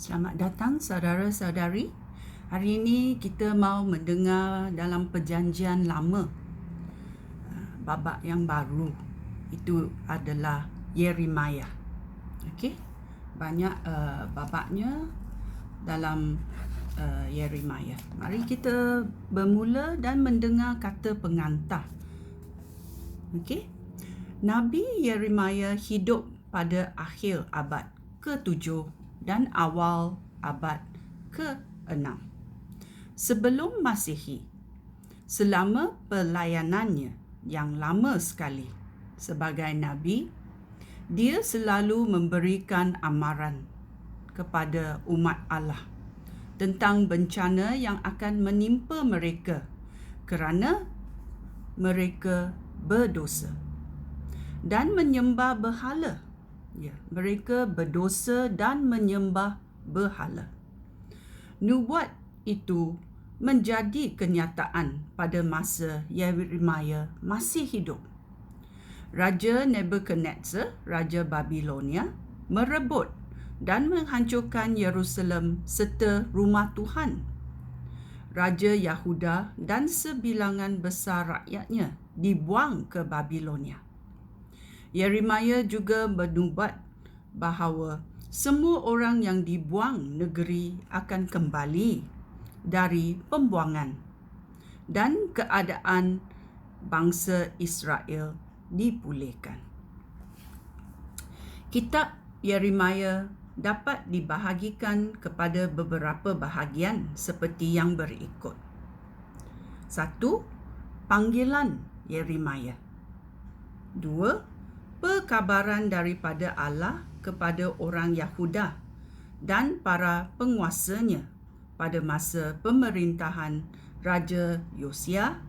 Selamat datang saudara-saudari. Hari ini kita mau mendengar dalam perjanjian lama. Babak yang baru itu adalah Yeremia. Okey. Banyak babaknya dalam Yeremia. Mari kita bermula dan mendengar kata pengantar. Okey. Nabi Yeremia hidup pada akhir abad ke-7 dan awal abad ke-6 sebelum Masihi. Selama pelayanannya yang lama sekali sebagai nabi, dia selalu memberikan amaran kepada umat Allah tentang bencana yang akan menimpa mereka kerana mereka berdosa dan menyembah berhala. Mereka berdosa dan menyembah berhala. Nubuat itu menjadi kenyataan pada masa Yeremia masih hidup. Raja Nebuchadnezzar, Raja Babilonia, merebut dan menghancurkan Yerusalem serta rumah Tuhan. Raja Yahuda dan sebilangan besar rakyatnya dibuang ke Babilonia. Yeremia juga bernubuat bahawa semua orang yang dibuang negeri akan kembali dari pembuangan dan keadaan bangsa Israel dipulihkan. Kitab Yeremia dapat dibahagikan kepada beberapa bahagian seperti yang berikut. 1. Panggilan Yeremia. 2. Perkabaran daripada Allah kepada orang Yahuda dan para penguasanya pada masa pemerintahan Raja Yosia,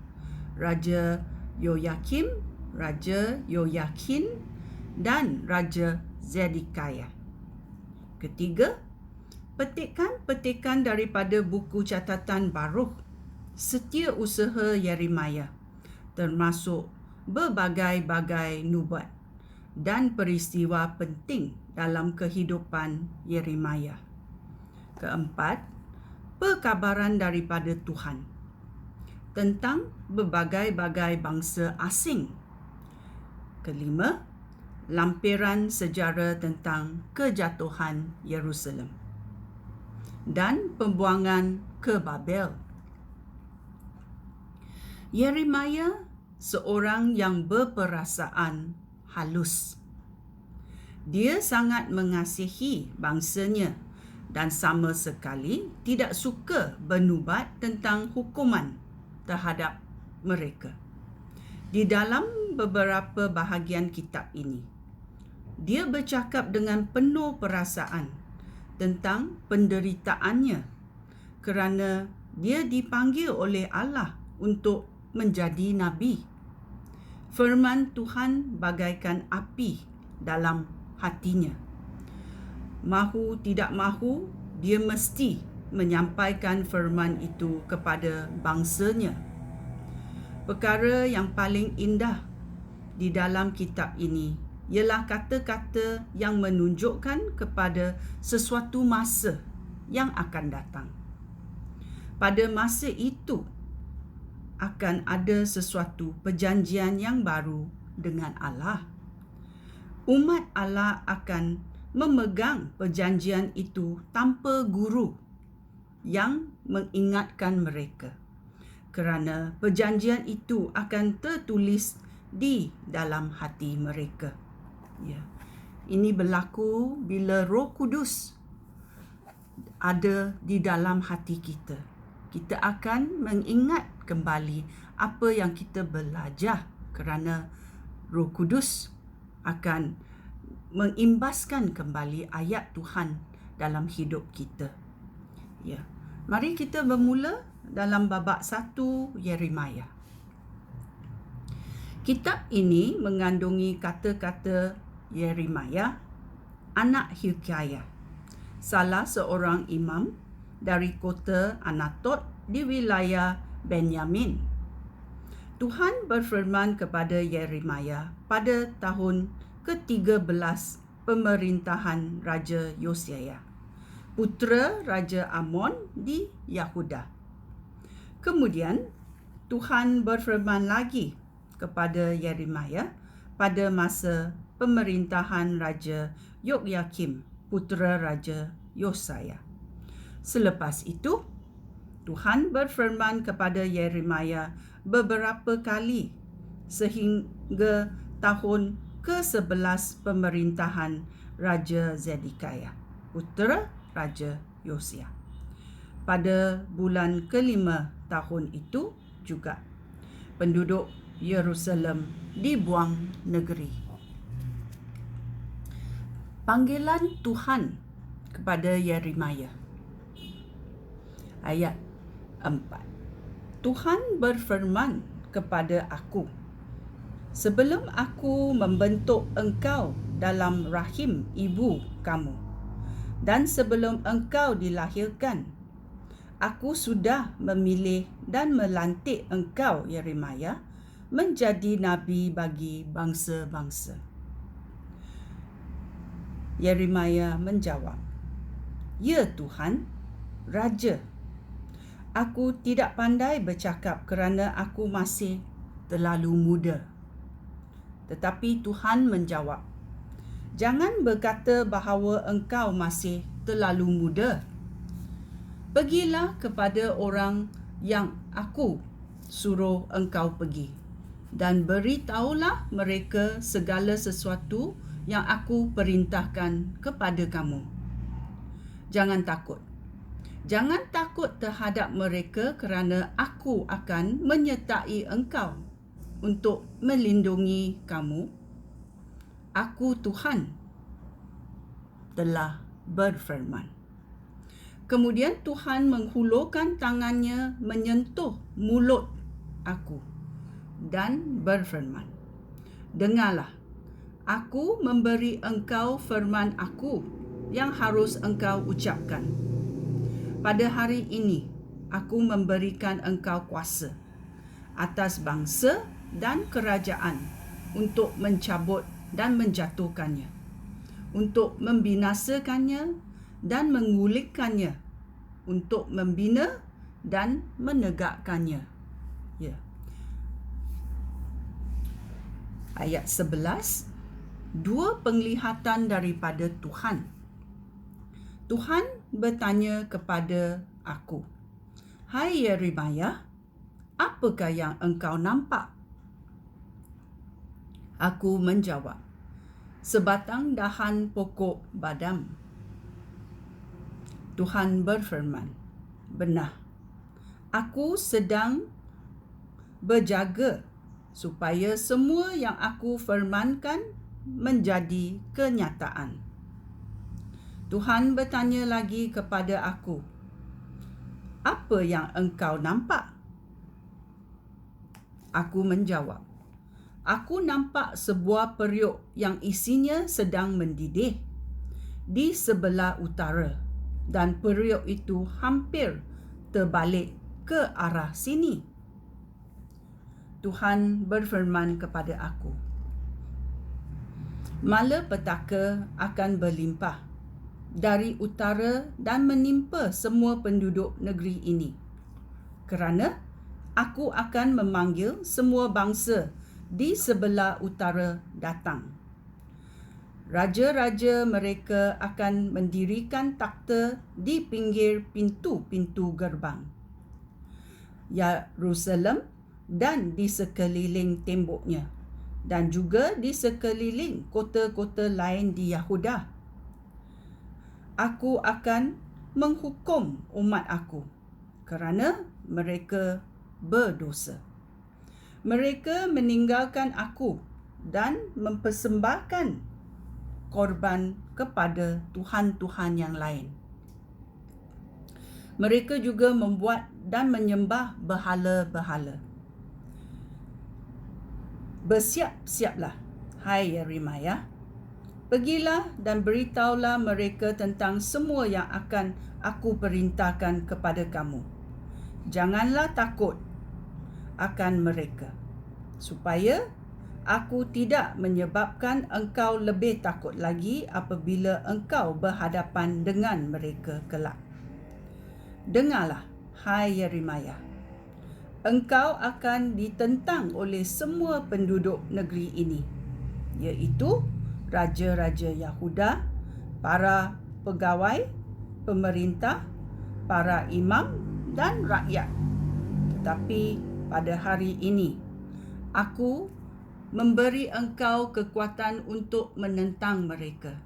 Raja Yoyakim, Raja Yoyakin dan Raja Zedekiah. 3. Petikan-petikan daripada buku catatan Baruch, setiausaha Yeremia, termasuk berbagai-bagai nubuat dan peristiwa penting dalam kehidupan Yeremia. 4. Perkabaran daripada Tuhan tentang berbagai-bagai bangsa asing. 5. Lampiran sejarah tentang kejatuhan Yerusalem dan pembuangan ke Babel. Yeremia seorang yang berperasaan halus. Dia sangat mengasihi bangsanya dan sama sekali tidak suka bernubat tentang hukuman terhadap mereka. Di dalam beberapa bahagian kitab ini, dia bercakap dengan penuh perasaan tentang penderitaannya kerana dia dipanggil oleh Allah untuk menjadi nabi. Firman Tuhan bagaikan api dalam hatinya. Mahu tidak mahu, dia mesti menyampaikan firman itu kepada bangsanya. Perkara yang paling indah di dalam kitab ini ialah kata-kata yang menunjukkan kepada sesuatu masa yang akan datang. Pada masa itu, akan ada sesuatu perjanjian yang baru dengan Allah. Umat Allah akan memegang perjanjian itu tanpa guru yang mengingatkan mereka, kerana perjanjian itu akan tertulis di dalam hati mereka. Ini berlaku bila Roh Kudus ada di dalam hati kita. Kita akan mengingat kembali apa yang kita belajar kerana Roh Kudus akan mengimbaskan kembali ayat Tuhan dalam hidup kita. Mari kita bermula dalam babak 1 Yeremia. Kitab ini mengandungi kata-kata Yeremia, anak Hilkiah, salah seorang imam dari kota Anatot di wilayah Benyamin. Tuhan berfirman kepada Yeremia pada tahun ke-13 pemerintahan Raja Yosia putera Raja Amon di Yahuda. Kemudian Tuhan berfirman lagi kepada Yeremia pada masa pemerintahan Raja Yokyakim, putera Raja Yosaya. Selepas itu, Tuhan berfirman kepada Yeremia beberapa kali sehingga tahun ke-11 pemerintahan Raja Zedekiah, putera Raja Yosia. Pada bulan ke-5 tahun itu juga, penduduk Yerusalem dibuang negeri. Panggilan Tuhan kepada Yeremia. Ayat 4. Tuhan berfirman kepada aku, sebelum aku membentuk engkau dalam rahim ibu kamu, dan sebelum engkau dilahirkan, aku sudah memilih dan melantik engkau, Yeremia, menjadi nabi bagi bangsa-bangsa. Yeremia menjawab, "Ya Tuhan, Raja, aku tidak pandai bercakap kerana aku masih terlalu muda." Tetapi Tuhan menjawab, "Jangan berkata bahawa engkau masih terlalu muda. Pergilah kepada orang yang aku suruh engkau pergi, dan beritahulah mereka segala sesuatu yang aku perintahkan kepada kamu. Jangan takut. Jangan takut terhadap mereka kerana aku akan menyertai engkau untuk melindungi kamu. Aku Tuhan telah berfirman." Kemudian Tuhan menghulurkan tangannya menyentuh mulut aku dan berfirman, "Dengarlah, aku memberi engkau firman aku yang harus engkau ucapkan. Pada hari ini, aku memberikan engkau kuasa atas bangsa dan kerajaan untuk mencabut dan menjatuhkannya, untuk membinasakannya dan menggulingkannya, untuk membina dan menegakkannya." Ya. Ayat 11, dua penglihatan daripada Tuhan. Tuhan bertanya kepada aku, "Hai Yeremia, apakah yang engkau nampak?" Aku menjawab, "Sebatang dahan pokok badam." Tuhan berfirman, "Benar, aku sedang berjaga supaya semua yang aku firmankan menjadi kenyataan." Tuhan bertanya lagi kepada aku, "Apa yang engkau nampak?" Aku menjawab, "Aku nampak sebuah periuk yang isinya sedang mendidih di sebelah utara, dan periuk itu hampir terbalik ke arah sini." Tuhan berfirman kepada aku, "Malapetaka akan berlimpah dari utara dan menimpa semua penduduk negeri ini, kerana aku akan memanggil semua bangsa di sebelah utara datang. Raja-raja mereka akan mendirikan takhta di pinggir pintu-pintu gerbang Yerusalem dan di sekeliling temboknya, dan juga di sekeliling kota-kota lain di Yahuda. Aku akan menghukum umat aku kerana mereka berdosa. Mereka meninggalkan aku dan mempersembahkan korban kepada tuhan-tuhan yang lain. Mereka juga membuat dan menyembah berhala-berhala. Bersiap-siaplah, hai Yeremia. Pergilah dan beritahulah mereka tentang semua yang akan aku perintahkan kepada kamu. Janganlah takut akan mereka, supaya Aku tidak menyebabkan engkau lebih takut lagi apabila engkau berhadapan dengan mereka kelak. Dengarlah, hai Yeremia, engkau akan ditentang oleh semua penduduk negeri ini, iaitu raja-raja Yahuda, para pegawai, pemerintah, para imam dan rakyat. Tetapi pada hari ini, aku memberi engkau kekuatan untuk menentang mereka.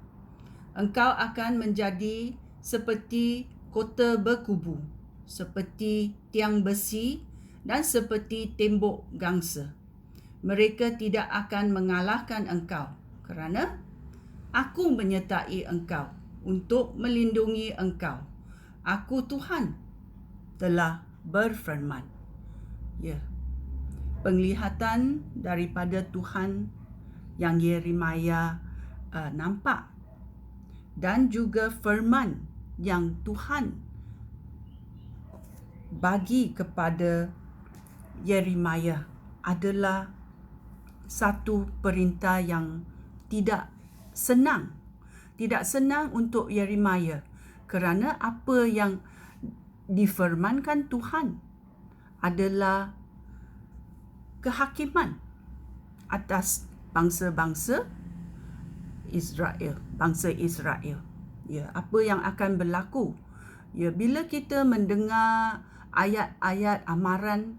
Engkau akan menjadi seperti kota berkubu, seperti tiang besi dan seperti tembok gangsa. Mereka tidak akan mengalahkan engkau kerana aku menyertai engkau untuk melindungi engkau. Aku Tuhan telah berfirman. Ya. Penglihatan daripada Tuhan yang Yeremia nampak dan juga firman yang Tuhan bagi kepada Yeremia adalah satu perintah yang tidak senang. Tidak senang untuk Yeremia kerana apa yang difirmankan Tuhan adalah kehakiman atas bangsa-bangsa Israel, bangsa Israel. Ya, apa yang akan berlaku? Ya, bila kita mendengar ayat-ayat amaran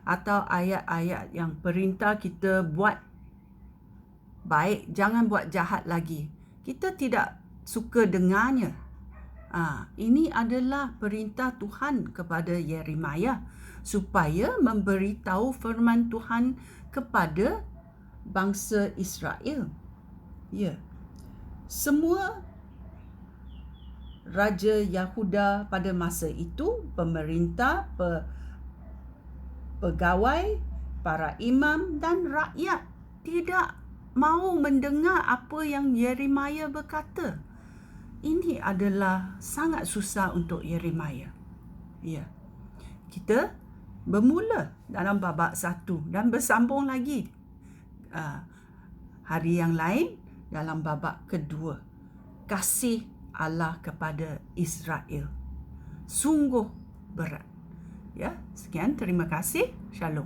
atau ayat-ayat yang perintah kita buat baik, jangan buat jahat lagi. Kita tidak suka dengarnya. Ini adalah perintah Tuhan kepada Yeremia supaya memberitahu firman Tuhan kepada bangsa Israel. Ya. Semua raja Yahuda pada masa itu, pemerintah, pegawai, para imam dan rakyat tidak mahu mendengar apa yang Yeremia berkata. Ini adalah sangat susah untuk Yeremia. Ya. Kita bermula dalam babak 1 dan bersambung lagi hari yang lain dalam babak kedua. Kasih Allah kepada Israel sungguh berat. Ya, sekian, terima kasih. Shalom.